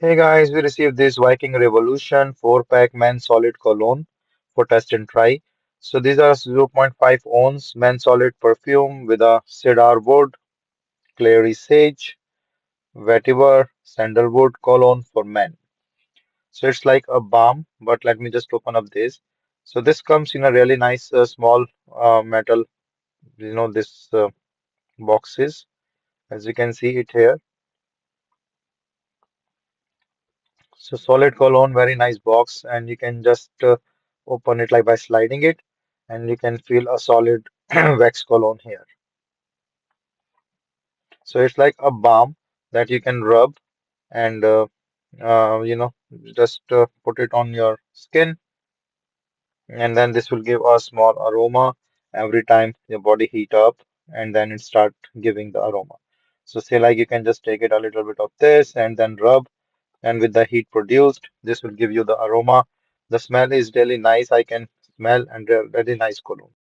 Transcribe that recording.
Hey guys, we received this Viking Revolution 4-pack men solid cologne for test and try. So these are zero point 0.5 ounce men solid perfume with a Cedar wood, Clary sage, Vetiver, Sandalwood cologne for men. So it's like a balm, but let me just open up this. So this comes in a really nice small metal, this boxes. As you can see it here. So solid cologne, very nice box, and you can just open it like by sliding it, and you can feel a solid wax cologne here. So it's like a balm that you can rub and uh, you know just put it on your skin, and then this will give a small aroma every time your body heat up, and then it start giving the aroma. So say like you can just take it a little bit of this and then rub and with the heat produced, this will give you the aroma. The smell is really nice. I can smell and really nice cologne.